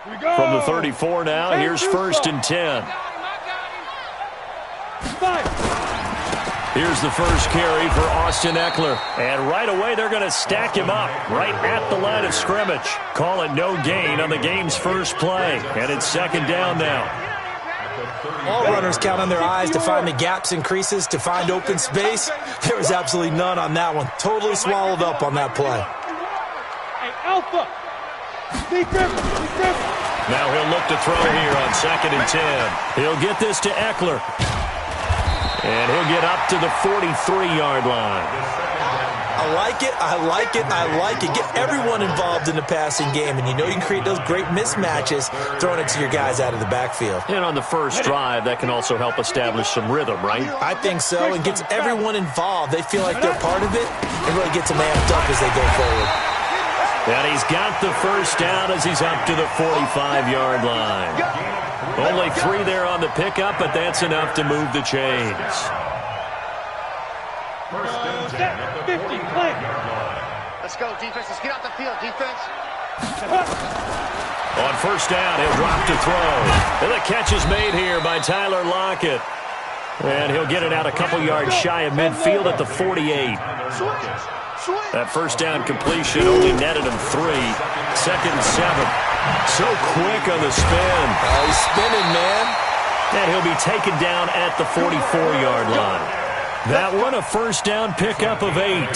From the 34 now, here's 1st and 10. Here's the first carry for Austin Eckler. And right away, they're going to stack him up right at the line of scrimmage. Call it no gain on the game's first play. And it's 2nd down now. All runners count on their eyes to find the gaps and creases, to find open space. There was absolutely none on that one. Totally swallowed up on that play. Hey, Alpha. Now he'll look to throw here on 2nd and 10. He'll get this to Eckler. And he'll get up to the 43-yard line. I like it, I like it, I like it. Get everyone involved in the passing game, and you know you can create those great mismatches throwing it to your guys out of the backfield. And on the first drive, that can also help establish some rhythm, right? I think so, and gets everyone involved. They feel like they're part of it, and really gets them amped up as they go forward. And he's got the first down as he's up to the 45-yard line. Only 3 there on the pickup, but that's enough to move the chains. 50, play. Let's go, defense. Let's get out the field, defense. On 1st down, he'll drop to throw. And the catch is made here by Tyler Lockett. And he'll get it out a couple yards shy of midfield at the 48. That 1st down completion only netted him 3. 2nd and 7. So quick on the spin. Oh, he's spinning, man. And he'll be taken down at the 44-yard line. That one a 1st down pickup of 8.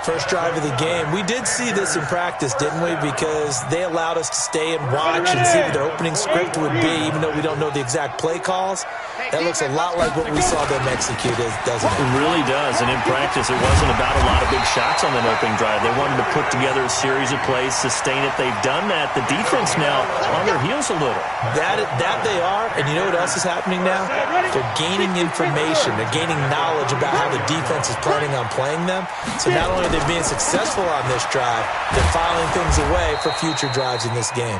First drive of the game. We did see this in practice, didn't we? Because they allowed us to stay and watch and see what their opening script would be, even though we don't know the exact play calls. That looks a lot like what we saw them execute, doesn't it? It really does. And in practice, it wasn't about a lot of big shots on that opening drive. They wanted to put together a series of plays, sustain it. They've done that. The defense now on their heels a little. That they are. And you know what else is happening now? They're gaining information. They're gaining knowledge about how the defense is planning on playing them. So not only they're being successful on this drive, they're filing things away for future drives in this game.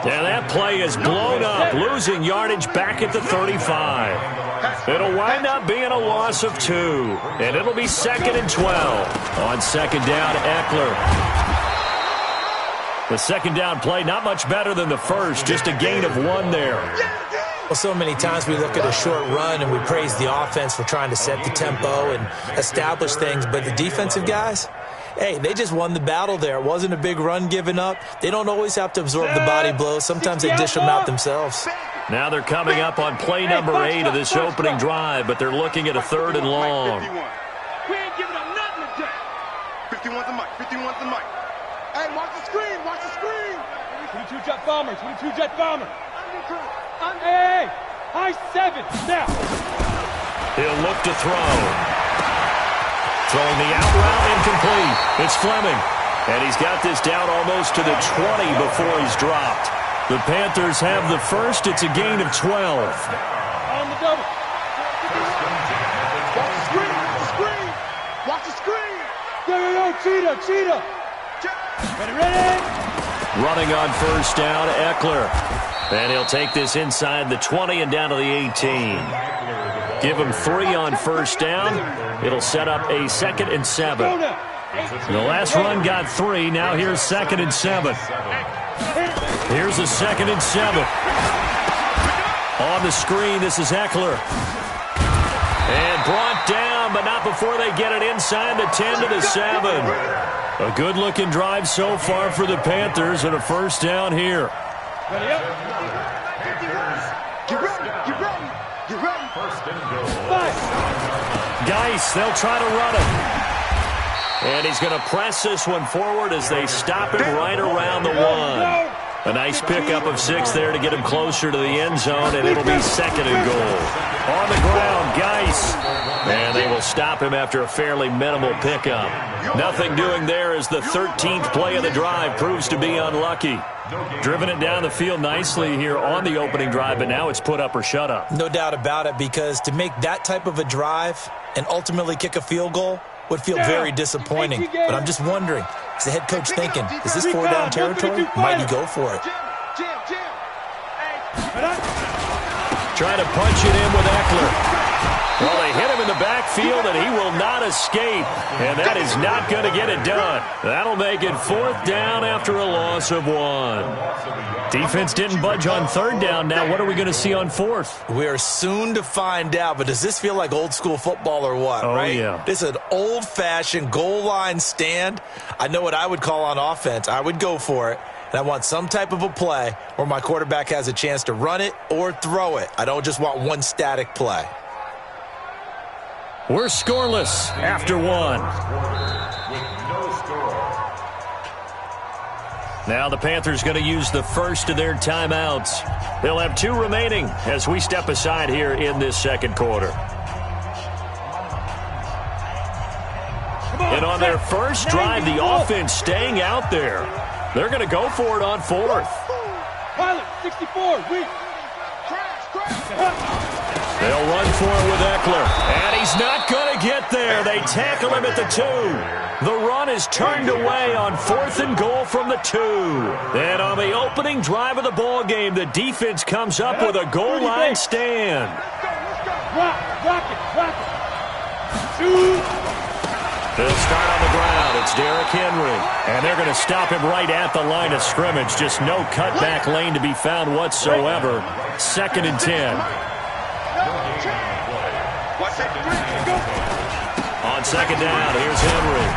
And that play is blown up, losing yardage back at the 35. It'll wind up being a loss of 2, and it'll be 2nd and 12. On 2nd down, Eckler. The 2nd down play, not much better than the first, just a gain of 1 there. Well, so many times we look at a short run and we praise the offense for trying to set the tempo and establish things, but the defensive guys, hey, they just won the battle there. It wasn't a big run given up. They don't always have to absorb the body blows. Sometimes they dish them out themselves. Now they're coming up on play number 8 of this opening drive, but they're looking at a 3rd and long. We ain't giving up nothing today. 51's the mic. 51's the mic. Hey, watch the screen. Watch the screen. 22 jet bomber. 22 jet bomber. Hey, high 7. Now. He'll look to throw. Throwing the out route incomplete. It's Fleming. And he's got this down almost to the 20 before he's dropped. The Panthers have the first. It's a gain of 12. On the double. Watch the screen. Watch the screen. Watch the screen. Yo, cheetah. Ready. Running on 1st down, Eckler. And he'll take this inside the 20 and down to the 18. Give him 3 on 1st down. It'll set up a 2nd and 7. The last run got 3. Now here's 2nd and 7. Here's a 2nd and 7. On the screen, this is Eckler. And brought down, but not before they get it inside the 10 to the 7. A good-looking drive so far for the Panthers and a 1st down here. Ready up. Get ready. First and goal. Geis, they'll try to run it. And he's going to press this one forward as they stop him right around the 1. A nice pickup of 6 there to get him closer to the end zone, and it'll be 2nd and goal. On the ground, Geis. And they will stop him after a fairly minimal pickup. Nothing doing there as the 13th play of the drive proves to be unlucky. Driven it down the field nicely here on the opening drive, but now it's put up or shut up. No doubt about it, because to make that type of a drive and ultimately kick a field goal would feel very disappointing. But I'm just wondering, is the head coach thinking, is this 4-down territory? Might he go for it? Trying to punch it in with Eckler. Well, they hit him in the backfield, and he will not escape. And that is not going to get it done. That'll make it 4th down after a loss of 1. Defense didn't budge on 3rd down. Now what are we going to see on 4th? We are soon to find out, but does this feel like old school football or what, Oh, right? yeah. This is an old-fashioned goal line stand. I know what I would call on offense. I would go for it. And I want some type of a play where my quarterback has a chance to run it or throw it. I don't just want one static play. We're scoreless after 1. Now the Panthers going to use the first of their timeouts. They'll have 2 remaining as we step aside here in this 2nd quarter. And on their first drive, the offense staying out there. They're going to go for it on 4th. Pilot, 64, weak. They'll run for it with Eckler. And he's not going to get there. They tackle him at the 2. The run is turned away on 4th and goal from the 2. And on the opening drive of the ball game, the defense comes up with a goal line stand. Rock it. 2. They'll start on the ground. It's Derrick Henry. And they're going to stop him right at the line of scrimmage. Just no cutback lane to be found whatsoever. 2nd and 10. On 2nd down, here's Henry.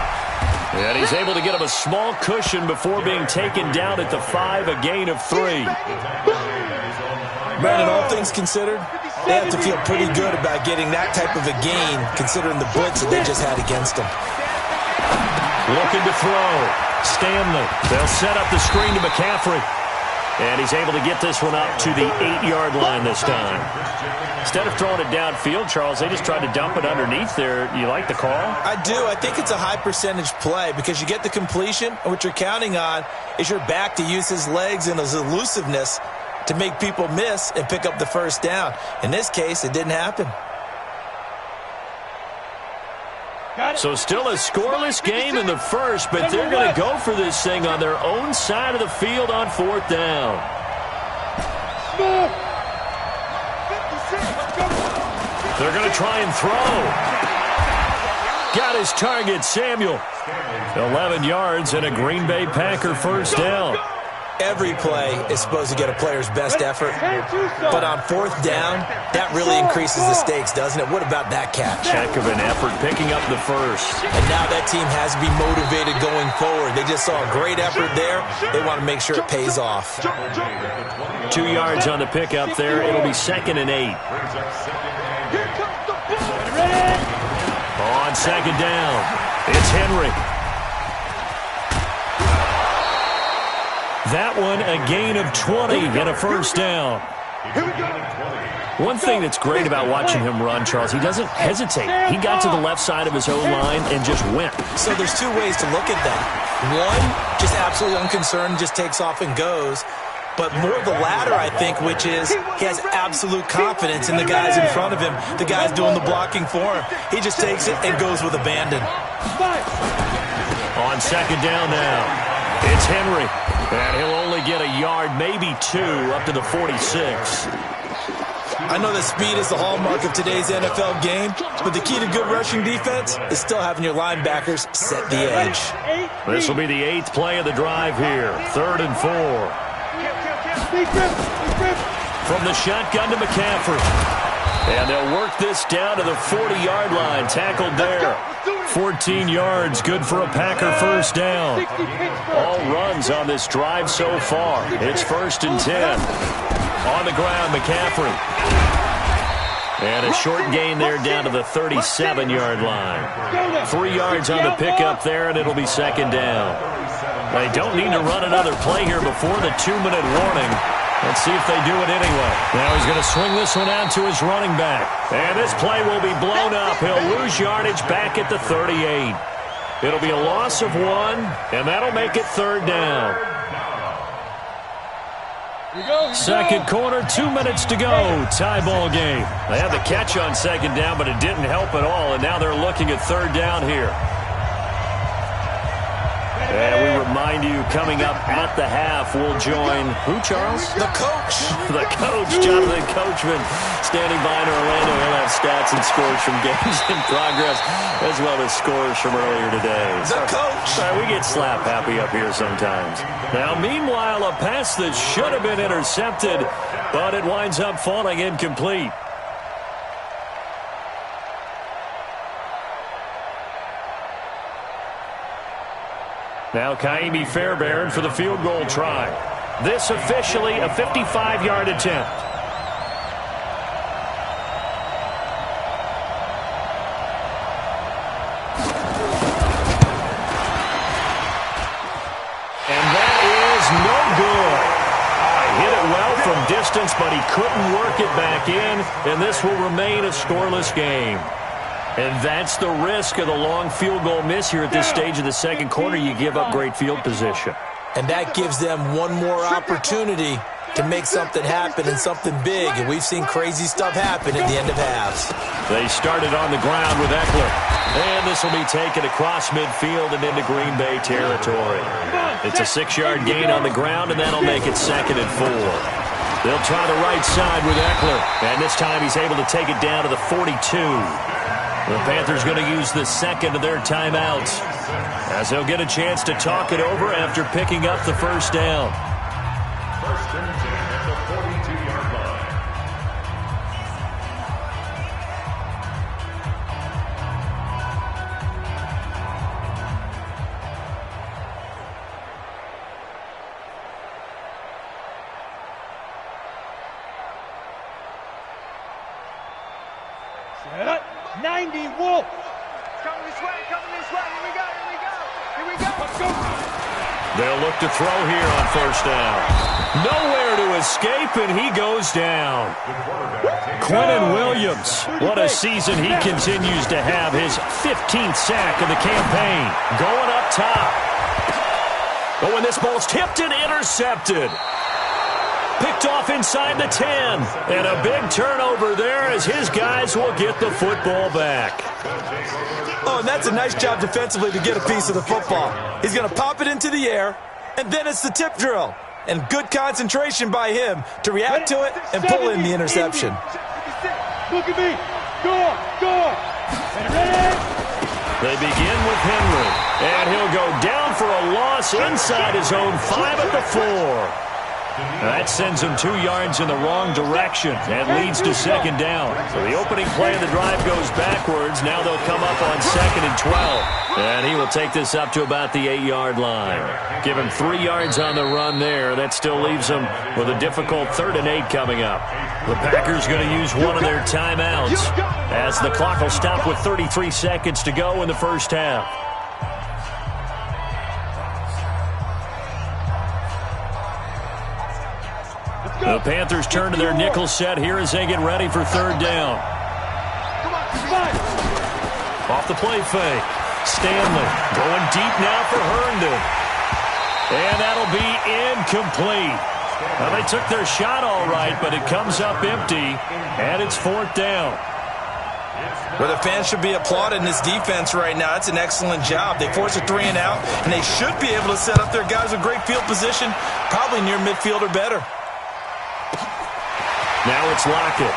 And he's able to get him a small cushion before being taken down at the 5, a gain of 3. Brandon, all things considered, they have to feel pretty good about getting that type of a gain considering the blitz that they just had against them. Looking to throw. Stanley. They'll set up the screen to McCaffrey. And he's able to get this one up to the 8-yard line this time. Instead of throwing it downfield, Charles, they just tried to dump it underneath there. You like the call? I do. I think it's a high percentage play because you get the completion, and what you're counting on is your back to use his legs and his elusiveness to make people miss and pick up the 1st down. In this case, it didn't happen. So still a scoreless game in the 1st, but they're going to go for this thing on their own side of the field on 4th down. They're going to try and throw. Got his target, Samuel. 11 yards and a Green Bay Packer 1st down. Every play is supposed to get a player's best effort, but on 4th down, that really increases the stakes, doesn't it? What about that catch? Heck of an effort picking up the 1st. And now that team has to be motivated going forward. They just saw a great effort there. They want to make sure it pays off. 2 yards on the pickup there. It'll be 2nd and 8. On 2nd down, it's Henry. That one, a gain of 20 and a 1st down. One thing that's great about watching him run, Charles, he doesn't hesitate. He got to the left side of his own line and just went. So there's 2 ways to look at that. One, just absolutely unconcerned, just takes off and goes. But more the latter, I think, which is he has absolute confidence in the guys in front of him, the guys doing the blocking for him. He just takes it and goes with abandon. On 2nd down now, it's Henry. And he'll only get a yard, maybe 2, up to the 46. I know that speed is the hallmark of today's NFL game, but the key to good rushing defense is still having your linebackers set the edge. This will be the 8th play of the drive here. 3rd and 4. From the shotgun to McCaffrey. And they'll work this down to the 40-yard line. Tackled there. 14 yards, good for a Packer 1st down. All runs on this drive so far. It's 1st and 10. On the ground, McCaffrey. And a short gain there down to the 37-yard line. 3 yards on the pickup there, and it'll be 2nd down. They don't need to run another play here before the 2-minute warning. Let's see if they do it anyway. Now he's going to swing this one out to his running back. And this play will be blown up. He'll lose yardage back at the 38. It'll be a loss of 1, and that'll make it 3rd down. 2nd quarter, 2 minutes to go. Tie ball game. They had the catch on 2nd down, but it didn't help at all, and now they're looking at 3rd down here. And we remind you, coming up at the half, we'll join who, Charles? The coach. The coach, Jonathan Coachman, standing by in Orlando. He'll have stats and scores from games in progress, as well as scores from earlier today. The coach. Sorry, we get slap happy up here sometimes. Now, meanwhile, a pass that should have been intercepted, but it winds up falling incomplete. Now Kaimi Fairbairn for the field goal try. This officially a 55-yard attempt. And that is no good. Hit it well from distance, but he couldn't work it back in, and this will remain a scoreless game. And that's the risk of the long field goal miss here at this stage of the second quarter. You give up great field position. And that gives them one more opportunity to make something happen and something big. And we've seen crazy stuff happen at the end of halves. They started on the ground with Eckler. And this will be taken across midfield and into Green Bay territory. It's a 6-yard gain on the ground, and that'll make it 2nd and 4. They'll try the right side with Eckler. And this time he's able to take it down to the 42. The Panthers going to use the second of their timeouts, as they'll get a chance to talk it over after picking up the first down. First and 10 at the 42-yard line. Set up. 90 Wolf. Coming this way, coming this way. Here we go, here we go. Here we go. Let's go. They'll look to throw here on first down. Nowhere to escape, and he goes down. Quentin Williams, what a season he continues to have. His 15th sack of the campaign. Going up top. Oh, and this ball's tipped and intercepted. Picked off inside the 10. And a big turnover there as his guys will get the football back. Oh, and that's a nice job defensively to get a piece of the football. He's going to pop it into the air, and then it's the tip drill. And good concentration by him to react to it and pull in the interception. Look at me. Go, go. Ready? They begin with Henry, and he'll go down for a loss inside his own 5 at the 4. That sends him 2 yards in the wrong direction and leads to second down. So the opening play of the drive goes backwards. Now they'll come up on 2nd and 12. And he will take this up to about the 8-yard line. Give him 3 yards on the run there. That still leaves him with a difficult 3rd and 8 coming up. The Packers going to use one of their timeouts as the clock will stop with 33 seconds to go in the first half. The Panthers turn to their nickel set here as they get ready for 3rd down. Off the play fake. Stanley going deep now for Herndon. And that'll be incomplete. Well, they took their shot all right, but it comes up empty, and it's 4th down. Well, the fans should be applauding this defense right now. It's an excellent job. They force a 3 and out, and they should be able to set up their guys with great field position, probably near midfield or better. Now it's Lockett.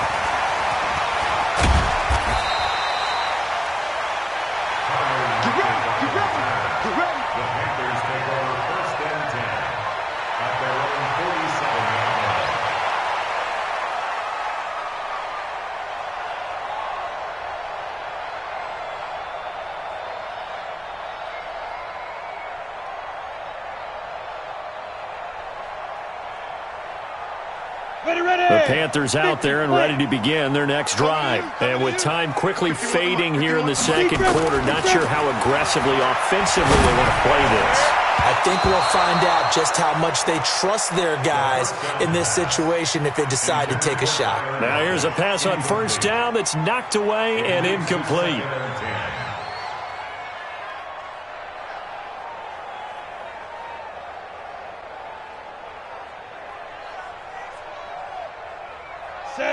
The Panthers out there and ready to begin their next drive. And with time quickly fading here in the second quarter, not sure how aggressively, offensively they want to play this. I think we'll find out just how much they trust their guys in this situation if they decide to take a shot. Now here's a pass on first down that's knocked away and incomplete.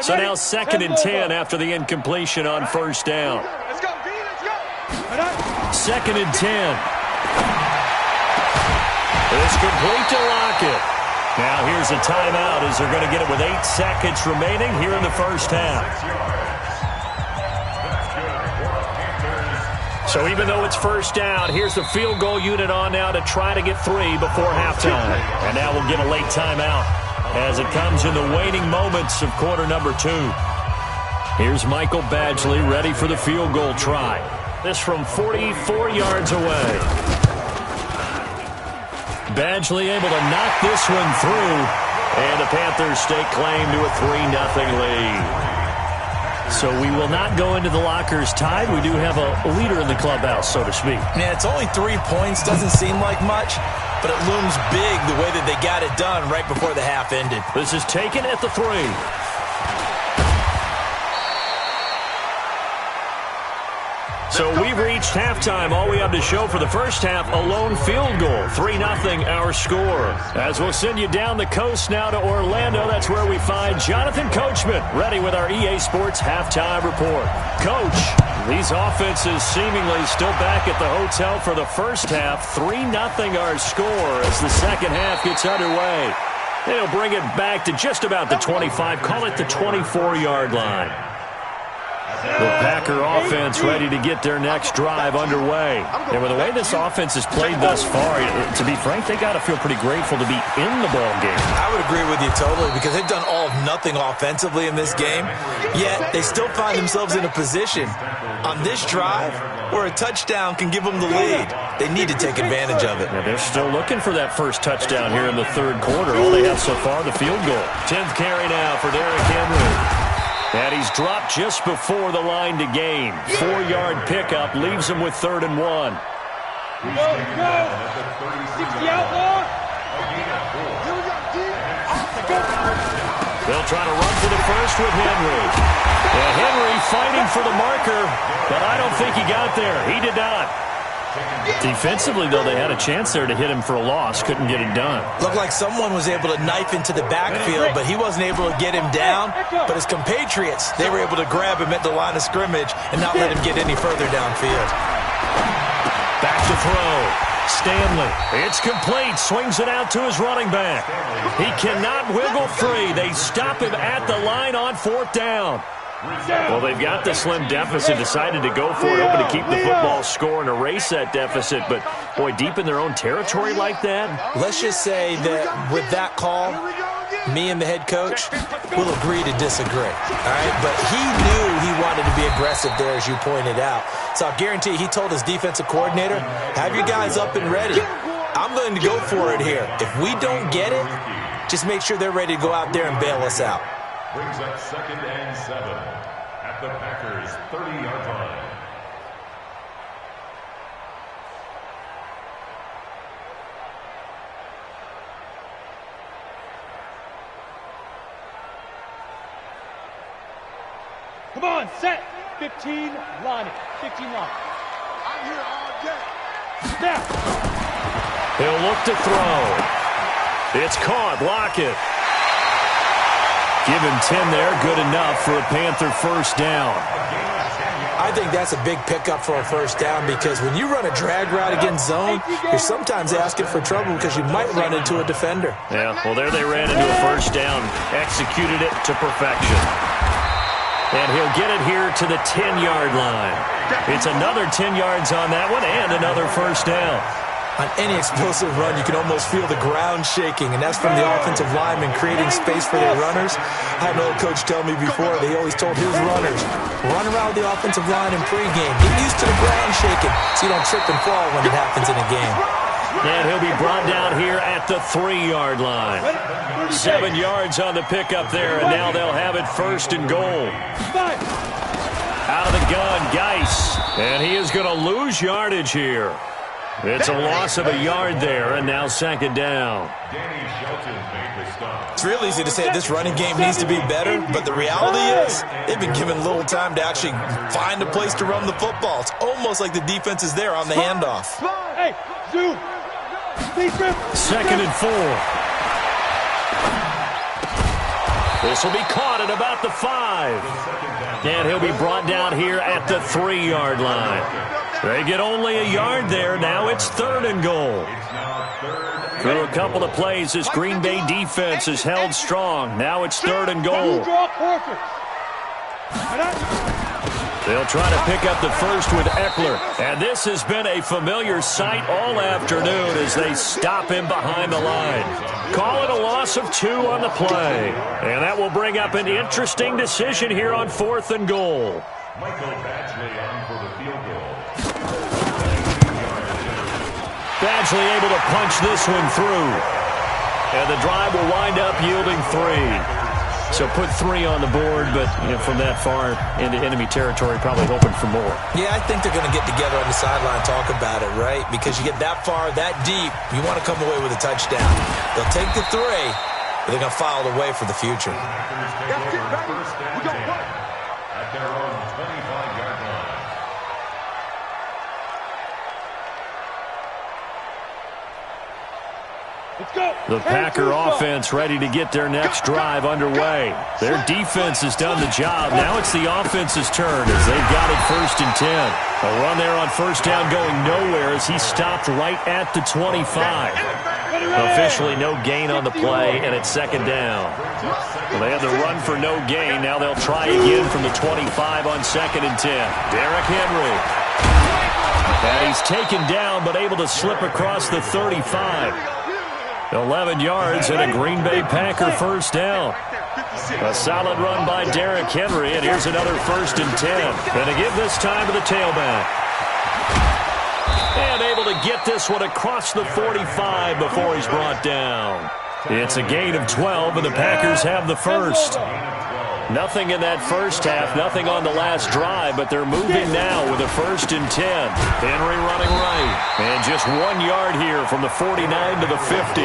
So now 2nd and 10 after the incompletion on first down. Let's go, B, let's go. 2nd and 10. It's complete to Lockett. Now here's a timeout as they're going to get it with 8 seconds remaining here in the first half. So even though it's first down, here's the field goal unit on now to try to get 3 before halftime. And now we'll get a late timeout as it comes in the waning moments of quarter number 2. Here's Michael Badgley ready for the field goal try. This from 44 yards away. Badgley able to knock this one through, and the Panthers stake claim to a 3-0 lead. So we will not go into the lockers tied. We do have a leader in the clubhouse, so to speak. Yeah, it's only 3 points. Doesn't seem like much, but it looms big the way that they got it done right before the half ended. This is taken at the 3. So we've reached halftime. All we have to show for the first half, a lone field goal. 3-0 our score. As we'll send you down the coast now to Orlando, that's where we find Jonathan Coachman, ready with our EA Sports halftime report. Coach, these offenses seemingly still back at the hotel for the first half. 3-0 our score as the second half gets underway. They'll bring it back to just about the 25, call it the 24-yard line. The Packer offense ready to get their next drive underway. And with the way this offense has played thus far, to be frank, they got to feel pretty grateful to be in the ball game. I would agree with you totally because they've done all of nothing offensively in this game, yet they still find themselves in a position on this drive where a touchdown can give them the lead. They need to take advantage of it. Yeah, they're still looking for that first touchdown here in the third quarter. All they have so far, the field goal. 10th carry now for Derrick Henry. And he's dropped just before the line to gain. 4-yard pickup leaves him with 3rd and 1. Go, go. 60 outlaw. They'll try to run for the first with Henry. And Henry fighting for the marker, but I don't think he got there. He did not. Defensively, though, they had a chance there to hit him for a loss. Couldn't get it done. Looked like someone was able to knife into the backfield, but he wasn't able to get him down. But his compatriots, they were able to grab him at the line of scrimmage and not let him get any further downfield. Back to throw. Stanley. It's complete. Swings it out to his running back. He cannot wiggle free. They stop him at the line on 4th down. Well, they've got the slim deficit, decided to go for it, hoping to keep the football score and erase that deficit. But, boy, deep in their own territory like that. Let's just say that with that call, me and the head coach will agree to disagree. All right? But he knew he wanted to be aggressive there, as you pointed out. So I guarantee he told his defensive coordinator, have your guys up and ready. I'm going to go for it here. If we don't get it, just make sure they're ready to go out there and bail us out. Brings up 2nd and 7 at the Packers' 30-yard line. Come on, set. 15, line it. 15 line. I'm here all day. Snap. He'll look to throw. It's caught. Lockett. Give him 10 there. Good enough for a Panther first down. I think that's a big pickup for a first down because when you run a drag route against zone, you're sometimes asking for trouble because you might run into a defender. Yeah, well, there they ran into a first down. Executed it to perfection. And he'll get it here to the 10-yard line. It's another 10 yards on that one and another first down. On any explosive run, you can almost feel the ground shaking, and that's from the offensive linemen creating space for their runners. I had an old coach tell me before, they always told his runners, run around the offensive line in pregame. Get used to the ground shaking so you don't trip and fall when it happens in a game. And he'll be brought down here at the 3-yard line. 7 yards on the pickup there, and now they'll have it 1st and goal. Out of the gun, Geis. And he is going to lose yardage here. It's a loss of a yard there, and now 2nd down. It's real easy to say this running game needs to be better, but the reality is they've been given little time to actually find a place to run the football. It's almost like the defense is there on the handoff. Hey, zoom. 2nd and 4. This will be caught at about the 5. And he'll be brought down here at the 3-yard line. They get only a yard there. Now it's 3rd and goal. Through a couple of plays, this Green Bay defense is held strong. Now it's 3rd and goal. They'll try to pick up the first with Eckler. And this has been a familiar sight all afternoon as they stop him behind the line. Call it a loss of 2 on the play. And that will bring up an interesting decision here on 4th and goal. Michael Badgley on for the field goal. Badgley able to punch this one through. And the drive will wind up yielding 3. So put 3 on the board, but from that far into enemy territory, probably hoping for more. Yeah, I think they're going to get together on the sideline and talk about it, right? Because you get that far, that deep, you want to come away with a touchdown. They'll take the 3, but they're going to file it away for the future. At their own 25-yard line. The Packer offense ready to get their next drive underway. Their defense has done the job. Now it's the offense's turn as they've got it 1st and 10. A run there on 1st down going nowhere as he stopped right at the 25. Officially no gain on the play, and it's 2nd down. Well, they had the run for no gain. Now they'll try again from the 25 on 2nd and 10. Derrick Henry. And he's taken down but able to slip across the 35. 11 yards and a Green Bay Packer 1st down. A solid run by Derrick Henry, and here's another 1st and 10. Going to give this time to the tailback. And able to get this one across the 45 before he's brought down. It's a gain of 12, and the Packers have the first. Nothing in that first half, nothing on the last drive, but they're moving now with a 1st and 10. Henry running right, and just 1 yard here from the 49 to the 50.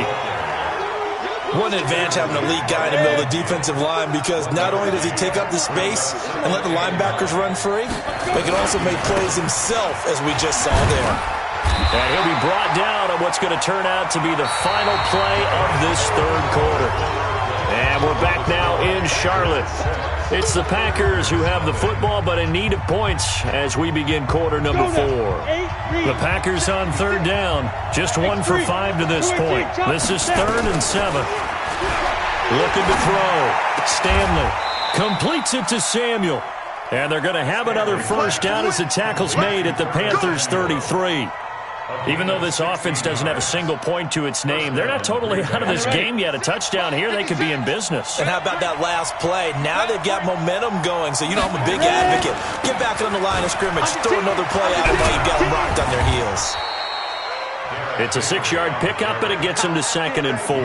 One advantage having an elite guy in the middle of the defensive line, because not only does he take up the space and let the linebackers run free, but he can also make plays himself, as we just saw there. And he'll be brought down on what's going to turn out to be the final play of this 3rd quarter. And we're back now in Charlotte. It's the Packers who have the football, but in need of points as we begin quarter number 4. The Packers on 3rd down, just 1 for 5 to this point. This is 3rd and 7. Looking to throw. Stanley completes it to Samuel. And they're going to have another 1st down as the tackle's made at the Panthers' 33. Even though this offense doesn't have a single point to its name, they're not totally out of this game yet. A touchdown here, they could be in business. And how about that last play? Now they've got momentum going, so I'm a big advocate. Get back on the line of scrimmage. Throw another play out while you've got them rocked on their heels. It's a 6-yard pickup, and it gets them to 2nd and 4.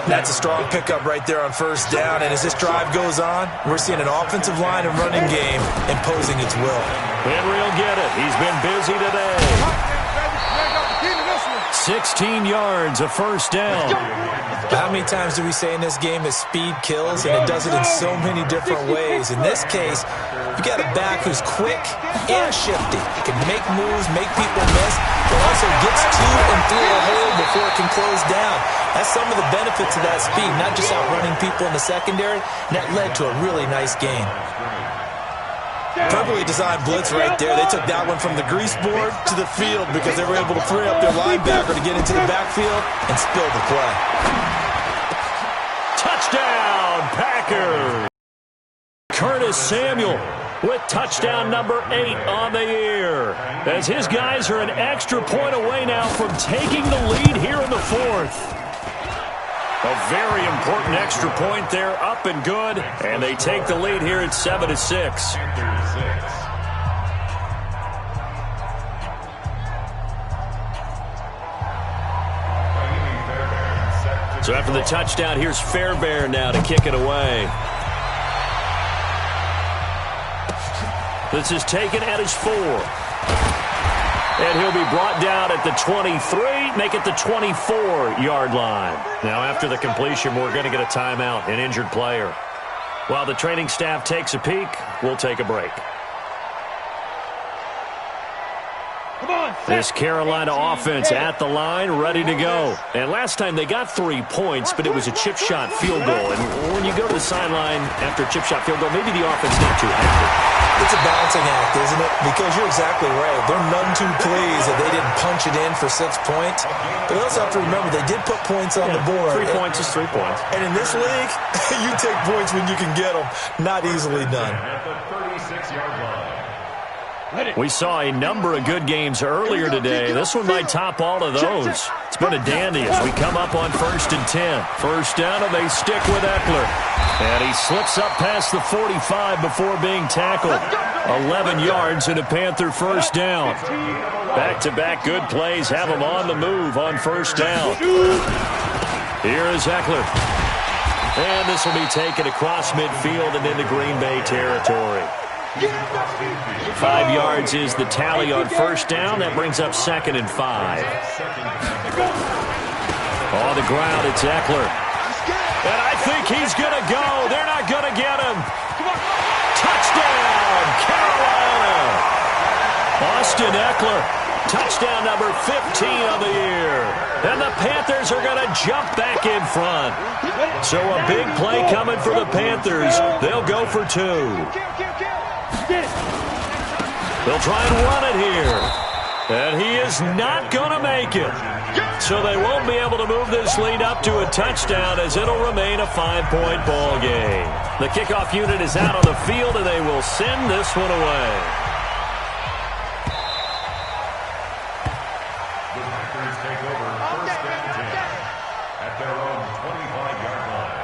That's a strong pickup right there on 1st down, and as this drive goes on, we're seeing an offensive line and running game imposing its will. Henry will get it. He's been busy today. 16 yards, a 1st down. How many times do we say in this game that speed kills, and it does it in so many different ways? In this case, you got a back who's quick and shifty, can make moves, make people miss, but also gets to and through a hole before it can close down. That's some of the benefits of that speed, not just outrunning people in the secondary, and that led to a really nice gain. Perfectly designed blitz right there. They took that one from the grease board to the field because they were able to free up their linebacker to get into the backfield and spill the play. Touchdown, Packers! Curtis Samuel with touchdown number 8 on the year, as his guys are an extra point away now from taking the lead here in the 4th. A very important extra point there, up and good, and they take the lead here at 7-6. So after the touchdown, here's Fairbairn now to kick it away. This is taken at his 4. And he'll be brought down at the 23, make it the 24-yard line. Now, after the completion, we're going to get a timeout, an injured player. While the training staff takes a peek, we'll take a break. This Carolina offense at the line, ready to go. And last time they got 3 points, but it was a chip shot field goal. And when you go to the sideline after a chip shot field goal, maybe the offense not too happy. It's a balancing act, isn't it? Because you're exactly right. They're none too pleased that they didn't punch it in for 6 points. But they also have to remember they did put points on the board. 3 points is 3 points. And in this league, you take points when you can get them. Not easily done. At the 36-yard line. We saw a number of good games earlier today. This one might top all of those. It's been a dandy as we come up on 1st and 10. First down, and they stick with Eckler. And he slips up past the 45 before being tackled. 11 yards and a Panther first down. Back-to-back good plays have him on the move on first down. Here is Eckler. And this will be taken across midfield and into Green Bay territory. 5 yards is the tally on first down. That brings up 2nd and 5. On the ground, it's Eckler. And I think he's going to go. They're not going to get him. Touchdown, Carolina. Austin Eckler. Touchdown number 15 of the year. And the Panthers are going to jump back in front. So a big play coming for the Panthers. They'll go for 2. They'll try and run it here. And he is not going to make it. So they won't be able to move this lead up to a touchdown as it'll remain a 5-point ball game. The kickoff unit is out on the field, and they will send this one away. The Packers take over 1st and 10 at their own 25-yard line.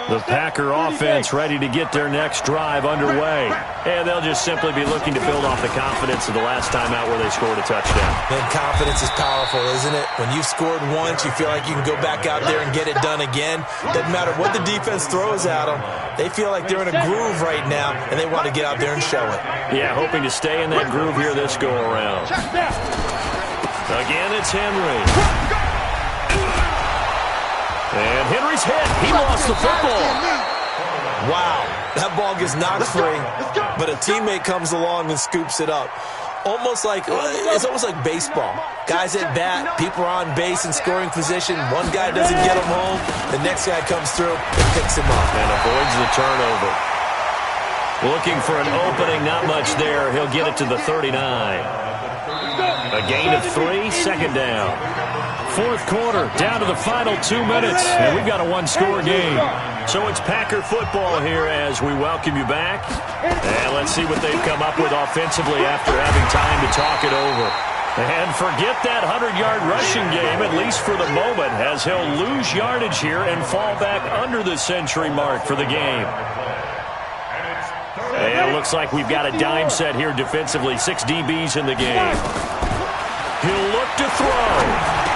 The Packer offense ready to get their next drive underway. And they'll just simply be looking to build off the confidence of the last time out where they scored a touchdown. And confidence is powerful, isn't it? When you've scored once, you feel like you can go back out there and get it done again. Doesn't matter what the defense throws at them. They feel like they're in a groove right now, and they want to get out there and show it. Yeah, hoping to stay in that groove here this go-around. Again, it's Henry. And Henry's hit. He lost the football. Wow, that ball gets knocked free, but a teammate comes along and scoops it up. It's almost like baseball. Guys at bat, people are on base in scoring position. One guy doesn't get him home. The next guy comes through and picks him up. And avoids the turnover. Looking for an opening, not much there. He'll get it to the 39. A gain of 3, 2nd down. 4th quarter, down to the final 2 minutes, and we've got a 1-score game. So it's Packer football here as we welcome you back. And let's see what they've come up with offensively after having time to talk it over. And forget that 100-yard rushing game, at least for the moment, as he'll lose yardage here and fall back under the century mark for the game. And it looks like we've got a dime set here defensively. 6 DBs in the game. He'll look to throw.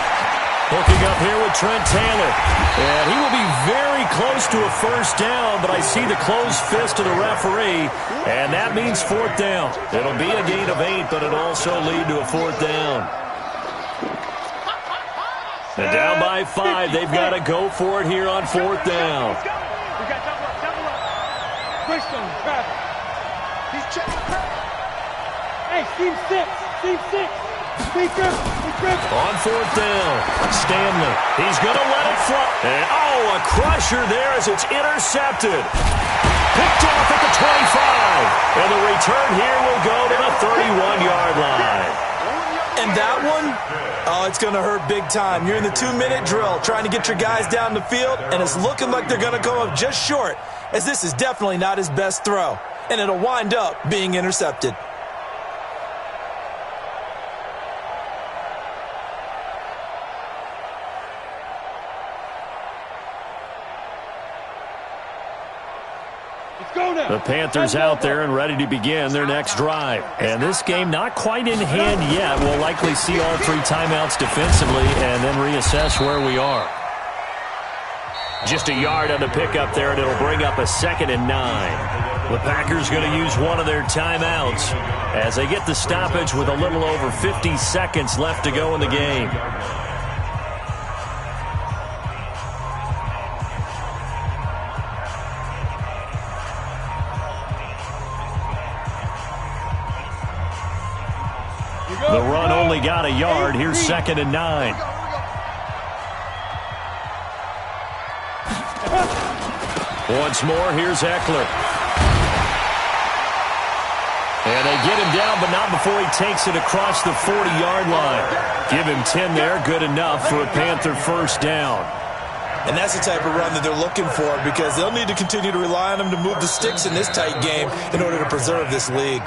Hooking up here with Trent Taylor. And he will be very close to a first down, but I see the closed fist of the referee, and that means 4th down. It'll be a gain of 8, but it'll also lead to a 4th down. And down by 5, they've got to go for it here on 4th down. Hey, team 6, team 6. On 4th down, Stanley. He's going to let it fly. And, a crusher there as it's intercepted. Picked off at the 25. And the return here will go to the 31-yard line. And that one, it's going to hurt big time. You're in the 2-minute drill trying to get your guys down the field, and it's looking like they're going to come up just short, as this is definitely not his best throw. And it'll wind up being intercepted. The Panthers out there and ready to begin their next drive. And this game not quite in hand yet. We'll likely see all 3 timeouts defensively and then reassess where we are. Just a yard on the pickup there, and it'll bring up a 2nd and 9. The Packers going to use one of their timeouts as they get the stoppage with a little over 50 seconds left to go in the game. The run only got a yard. Here's 2nd and 9. Once more, here's Eckler. And they get him down, but not before he takes it across the 40-yard line. Give him 10 there, good enough for a Panther first down. And that's the type of run that they're looking for, because they'll need to continue to rely on him to move the sticks in this tight game in order to preserve this league.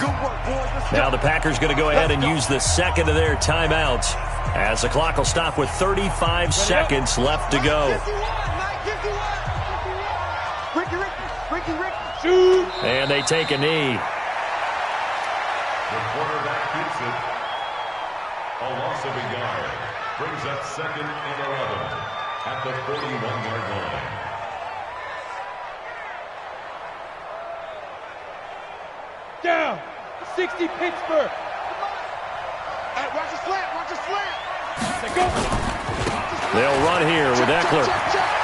Now the Packers going to go ahead and use the second of their timeouts, as the clock will stop with 35 seconds left to go. And they take a knee. The quarterback keeps it. A loss of a yard. Brings up 2nd and 11 at the 41-yard line. Down. 60 Pittsburgh. Hey, watch the slant. Watch the slant. Let go. They'll run here with Eckler. Check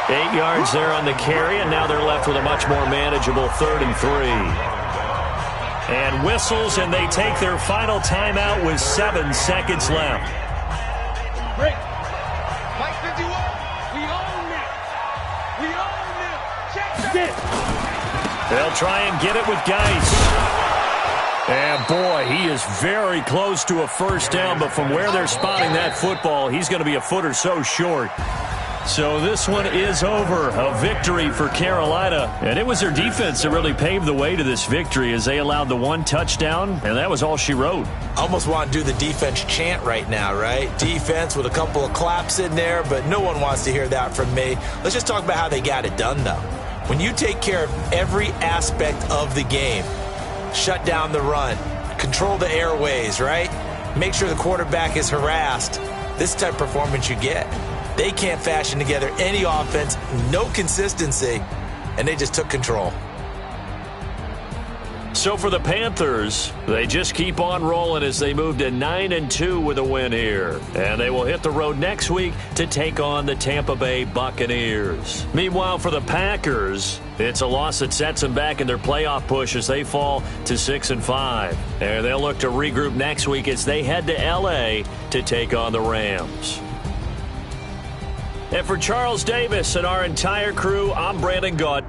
8 yards there on the carry, and now they're left with a much more manageable 3rd and 3. And whistles, and they take their final timeout with 7 seconds left. Break. Mike 51. We own it. We own it. Check it. They'll try and get it with Geis. And boy, he is very close to a first down, but from where they're spotting that football, he's going to be a foot or so short. So this one is over. A victory for Carolina. And it was their defense that really paved the way to this victory, as they allowed the 1 touchdown, and that was all she wrote. Almost want to do the defense chant right now, right? Defense with a couple of claps in there, but no one wants to hear that from me. Let's just talk about how they got it done, though. When you take care of every aspect of the game, shut down the run, control the airways, right? Make sure the quarterback is harassed. This type of performance you get. They can't fashion together any offense, no consistency, and they just took control. So for the Panthers, they just keep on rolling as they move to 9-2 with a win here. And they will hit the road next week to take on the Tampa Bay Buccaneers. Meanwhile, for the Packers, it's a loss that sets them back in their playoff push as they fall to 6-5. And they'll look to regroup next week as they head to L.A. to take on the Rams. And for Charles Davis and our entire crew, I'm Brandon Gaudin.